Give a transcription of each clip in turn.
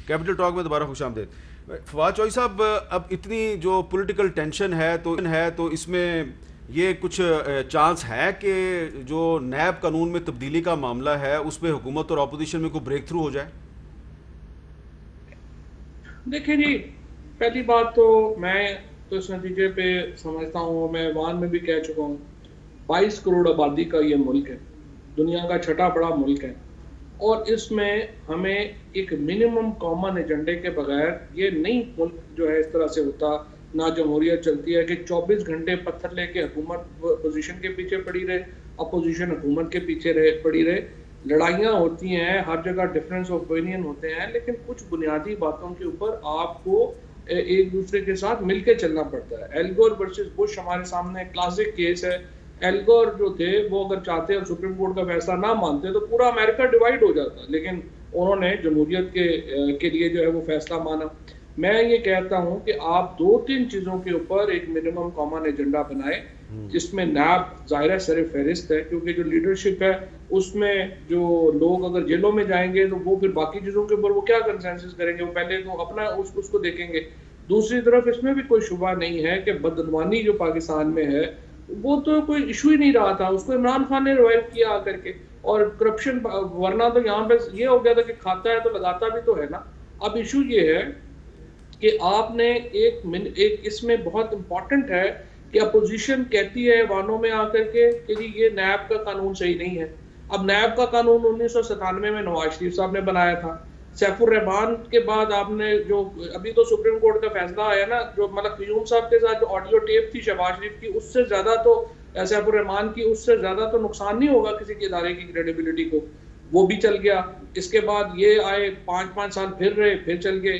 Capital talk में दोबारा खुश आमदेद। फवाद चौधरी साहब, अब इतनी जो पॉलिटिकल टेंशन है तो इसमें ये कुछ चांस है कि जो नैब कानून में तब्दीली का मामला है उस पर हुकूमत और अपोजिशन में कोई ब्रेक थ्रू हो जाए? देखिए जी, पहली बात तो मैं तो इस नतीजे पे समझता हूँ, मैं वान में भी कह चुका हूँ, 22 करोड़ आबादी का ये मुल्क है, दुनिया का छठा बड़ा मुल्क है, और इसमें हमें एक मिनिमम कॉमन एजेंडे के बगैर ये नहीं मुल्क जो है इस तरह से होता ना जमहूरियत चलती है कि 24 घंटे पत्थर लेके हुकूमत अपोजिशन के पीछे पड़ी रहे, अपोजिशन हुकूमत के पीछे पड़ी रहे। लड़ाइयाँ होती हैं, हर जगह डिफरेंस ऑफ ओपिनियन होते हैं, लेकिन कुछ बुनियादी बातों के ऊपर आपको एक दूसरे के साथ मिलकर चलना पड़ता है। एल गोर वर्सेस बुश हमारे सामने क्लासिक केस है। एल गोर जो थे वो अगर चाहते और सुप्रीम कोर्ट का फैसला ना मानते तो पूरा अमेरिका डिवाइड हो जाता, लेकिन उन्होंने जमहूरियत के लिए जो है वो फैसला माना। मैं ये कहता हूं कि आप 2-3 चीजों के ऊपर एक मिनिमम कॉमन एजेंडा बनाए, जिसमें नैब ज़ाहिर सर फहरिस्त है, क्योंकि जो लीडरशिप है उसमें जो लोग अगर जेलों में जाएंगे तो वो फिर बाकी चीज़ों के ऊपर वो क्या कंसेंसस करेंगे, वो पहले तो अपना उसको देखेंगे। दूसरी तरफ इसमें भी कोई शुबा नहीं है कि बदनवानी जो पाकिस्तान में है वो तो कोई इशू ही नहीं रहा था, उसको इमरान खान ने रिवाइव किया आकर के, और करप्शन, वरना तो यहाँ पे ये हो गया था कि खाता है तो लगाता भी तो है ना। अब इशू ये है कि आपने एक इसमें बहुत इंपॉर्टेंट है कि अपोजिशन कहती है वानों में आकर के कि जी ये नैब का कानून सही नहीं है। अब नैब का कानून 1997 में नवाज शरीफ साहब ने बनाया था। सैफुर रहमान के बाद आपने जो अभी तो सुप्रीम कोर्ट का फैसला आया ना, जो मतलब क्यूम साहब के साथ जो ऑडियो टेप थी शहबाज शरीफ की, उससे ज्यादा तो सैफुर रहमान की, उससे ज्यादा तो नुकसान नहीं होगा किसी के इदारे की क्रेडिबिलिटी को, वो भी चल गया। इसके बाद ये आए 5-5 साल फिर रहे, फिर चल गए।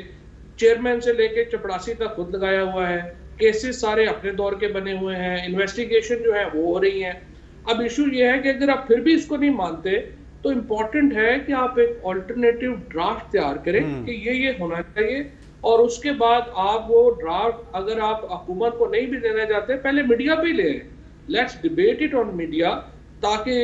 चेयरमैन से लेके चपड़ासी तक खुद लगाया हुआ है, केसेस सारे अपने दौर के बने हुए हैं, इन्वेस्टिगेशन जो है वो हो रही है। अब इशू ये है कि अगर आप फिर भी इसको नहीं मानते तो इम्पोर्टेंट है कि आप एक ऑल्टरनेटिव ड्राफ्ट तैयार करें कि ये होना चाहिए, और उसके बाद आप वो ड्राफ्ट अगर आप हुकूमत को नहीं भी देना चाहते पहले मीडिया पे ले, let's debate it on media, ताकि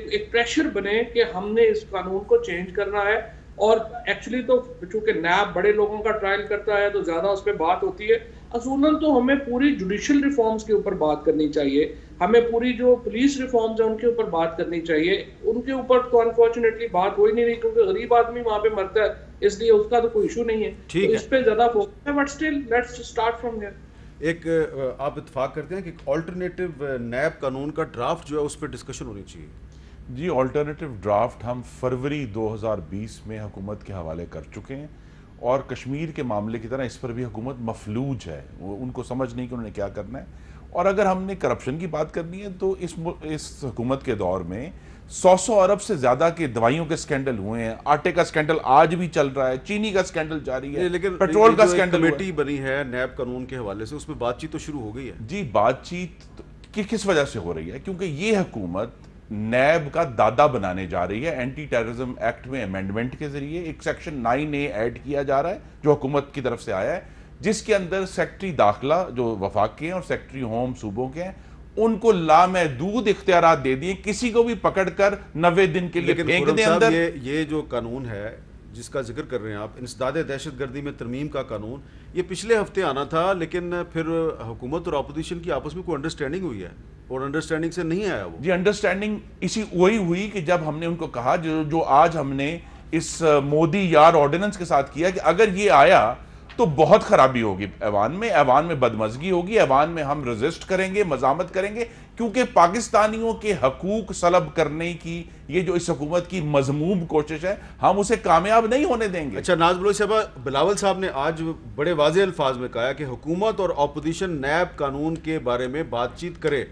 एक प्रेशर बने कि हमने इस कानून को चेंज करना है। और एक्चुअली तो चूंकि नैब बड़े लोगों का ट्रायल करता है तो ज्यादा उस पर बात होती है। असूलन तो हमें पूरी जुडिशियल रिफॉर्म्स के ऊपर बात करनी चाहिए, हमें पूरी जो पुलिस रिफॉर्म्स है उनके ऊपर बात करनी चाहिए। उनके ऊपर तो अनफॉर्चुनेटली बात हो ही नहीं रही, क्योंकि गरीब आदमी वहां पे मरता है, इसलिए उसका तो कोई इशू नहीं है, तो इस पे ज्यादा फोकस है। But still let's start from here. एक आप इत्तेफाक करते हैं कि ऑल्टरनेटिव नैब कानून का ड्राफ्ट जो है उस पर डिस्कशन होनी चाहिए? जी, ऑल्टरनेटिव ड्राफ्ट हम फरवरी 2020 में हुकूमत के हवाले कर चुके हैं, और कश्मीर के मामले की तरह इस पर भी हुकूमत मफलूज है, वो उनको समझ नहीं कि उन्होंने क्या करना है। और अगर हमने करप्शन की बात करनी है तो इस हुकूमत के दौर में 100 अरब से ज़्यादा के दवाइयों के स्कैंडल हुए हैं, आटे का स्कैंडल आज भी चल रहा है, चीनी का स्कैंडल जारी है, लेकिन पेट्रोल का स्कैंडल कमेटी बनी है नैब कानून के हवाले से, उसमें बातचीत तो शुरू हो गई है। जी, बातचीत किस वजह से हो रही है? क्योंकि ये हुकूमत नैब का दादा बनाने जा रही है। एंटी टेररिज्म एक्ट में अमेंडमेंट के जरिए एक सेक्शन 9A ऐड किया जा रहा है जो हुकूमत की तरफ से आया है, जिसके अंदर सेक्रेटरी दाखिला जो वफाक के हैं और सेक्रेटरी होम सूबों के हैं, उनको लामहदूद इख्तियारात दे दिए, किसी को भी पकड़कर 90 दिन के लिए फेंक दें अंदर। ये जो कानून है जिसका जिक्र कर रहे हैं आप, इंसदाद दहशतगर्दी में तरमीम का कानून, ये पिछले हफ्ते आना था, लेकिन फिर हुकूमत और अपोजिशन की आपस में कोई अंडरस्टैंडिंग हुई है, और अंडरस्टैंडिंग से नहीं आया वो। जी, अंडरस्टैंडिंग इसी वही हुई कि जब हमने उनको कहा, जो आज हमने इस मोदी यार ऑर्डिनेंस के साथ किया, कि अगर ये आया तो बहुत खराबी होगी ऐवान में बदमजगी होगी, ऐवान में हम रेजिस्ट करेंगे, मजामत करेंगे, क्योंकि पाकिस्तानियों के हकूक सलब करने की ये जो इस हुकूमत की मजमूम कोशिश है, हम उसे कामयाब नहीं होने देंगे। अच्छा, नाज बलोच साहब, बिलावल साहब ने आज बड़े वाज़ेह अल्फाज में कहा कि हुकूमत और अपोजिशन नैब कानून के बारे में बातचीत करे।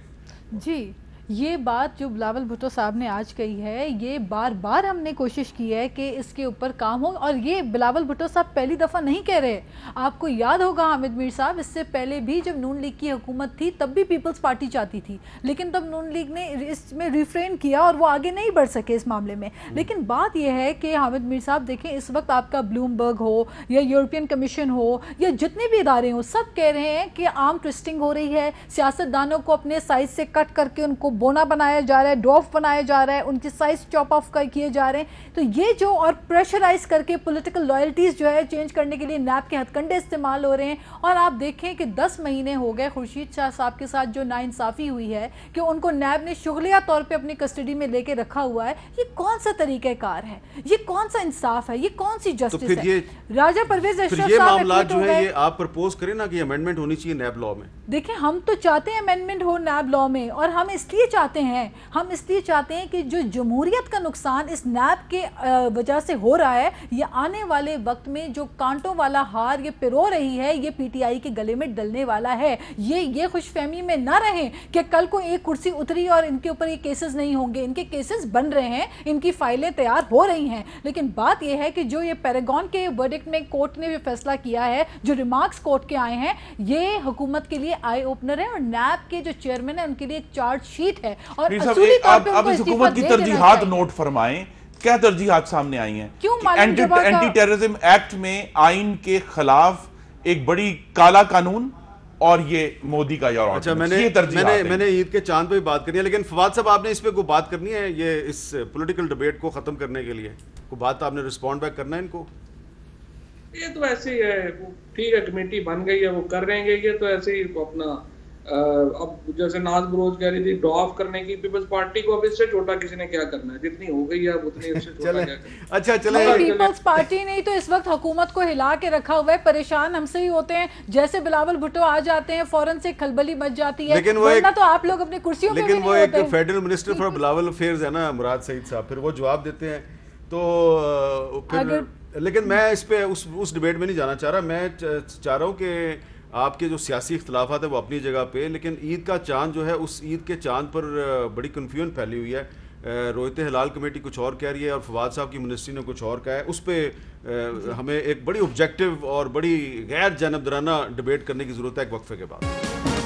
जी, ये बात जो बिलावल भुट्टो साहब ने आज कही है, ये बार बार हमने कोशिश की है कि इसके ऊपर काम हो, और ये बिलावल भुट्टो साहब पहली दफ़ा नहीं कह रहे। आपको याद होगा हामिद मीर साहब, इससे पहले भी जब नून लीग की हुकूमत थी तब भी पीपल्स पार्टी चाहती थी, लेकिन तब नून लीग ने इसमें रिफ्रेन किया और वो आगे नहीं बढ़ सके इस मामले में। लेकिन बात यह है कि हामिद मीर साहब देखें, इस वक्त आपका ब्लूमबर्ग हो या यूरोपियन कमीशन हो या जितने भी इदारे हों, सब कह रहे हैं कि आर्म ट्विस्टिंग हो रही है, सियासतदानों को अपने साइज से कट करके उनको बोना बनाया जा रहा है, डॉफ बनाया जा रहा है, उनके साइज चॉप ऑफ किए जा रहे हैं। तो ये जो और प्रेशराइज करके पॉलिटिकल लॉयल्टीज जो है चेंज करने के लिए नैब के हथकंडे इस्तेमाल हो रहे हैं। और आप देखें कि 10 महीने हो गए खुर्शीद शाह साहब के साथ जो नाइंसाफी हुई है कि उनको नैब ने शुगलिया तौर पे अपनी कस्टडी में लेके रखा हुआ है। ये कौन सा तरीक़ाकार है, ये कौन सा इंसाफ है, ये कौन सी जस्टिस है? राजा परवेज अशरफ ये मामला जो है ये आप प्रपोज करें ना कि अमेंडमेंट होनी चाहिए नैब लॉ में। देखिए, हम तो चाहते हैं अमेंडमेंट हो नैब लॉ में, और हम इसलिए चाहते हैं कि जो जमहूरियत का नुकसान इस नैब के वजह से हो रहा है, ये आने वाले वक्त में जो कांटों वाला हार ये पिरो रही है, ये पीटीआई के गले में डलने वाला है। ये खुशफहमी में ना रहें कि कल को एक कुर्सी उतरी और इनके ऊपर ये केसेस नहीं होंगे। इनके केसेस बन रहे हैं, इनकी फाइलें तैयार हो रही हैं, लेकिन बात यह है कि जो ये पैरागॉन के वर्डिक्ट में कोर्ट ने फैसला किया है, जो रिमार्क्स कोर्ट के आए हैं, ये हुकूमत के लिए आई ओपनर है और नैब के जो चेयरमैन है उनके लिए एक चार्ज शीट है। और आप इस हुकूमत की तरजीहात नोट फरमाएं, क्या तरजीहात सामने आई हैं? एंटी टेररिज्म एक्ट में आइन के खिलाफ एक बड़ी काला कानून और ये मोदी का यार। अच्छा, मैंने ईद के चांद पे भी बात करनी है, लेकिन फवाद साहब आपने इस पे कोई बात करनी है, ये इस पॉलिटिकल डिबेट को खत्म करने के लिए कोई बात आपने रिस्पॉन्ड बैक करना है इनको? ये तो ऐसे ही है, ठीक है, कमेटी बन गई है, वो कर रहे हैं। ये तो ऐसे ही अपना अब जैसे नाज बरोज कह रही थी डॉफ करने की पीपल्स पार्टी को, अब इससे छोटा किसी ने क्या करना है, जितनी हो गई है अब उतनी इससे छोटा क्या करना। अच्छा चले, पीपल्स पार्टी नहीं तो इस वक्त हुकूमत को हिला के रखा हुआ है, परेशान हमसे ही होते हैं। जैसे बिलावल भुट्टो आ जाते हैं फौरन से खलबली मच जाती है, वरना तो आप लोग अपनी कुर्सियों पे भी नहीं होते। लेकिन वो एक federal minister for Bilawal affairs है ना, मुराद सईद साहब, फिर वो जवाब देते हैं तो फिर। लेकिन मैं इस पे उस डिबेट में नहीं जाना चाह रहा। मैं चाह रहा हूँ कि आपके जो सियासी इख्तलाफात है वो अपनी जगह पे, लेकिन ईद का चांद जो है, उस ईद के चांद पर बड़ी कन्फ्यूजन फैली हुई है। रोयत हिलाल कमेटी कुछ और कह रही है और फवाद साहब की मिनिस्ट्री ने कुछ और कहा है। उस पर हमें एक बड़ी ऑब्जेक्टिव और बड़ी गैर जानबदाराना डिबेट करने की ज़रूरत है एक वक्फे के बाद।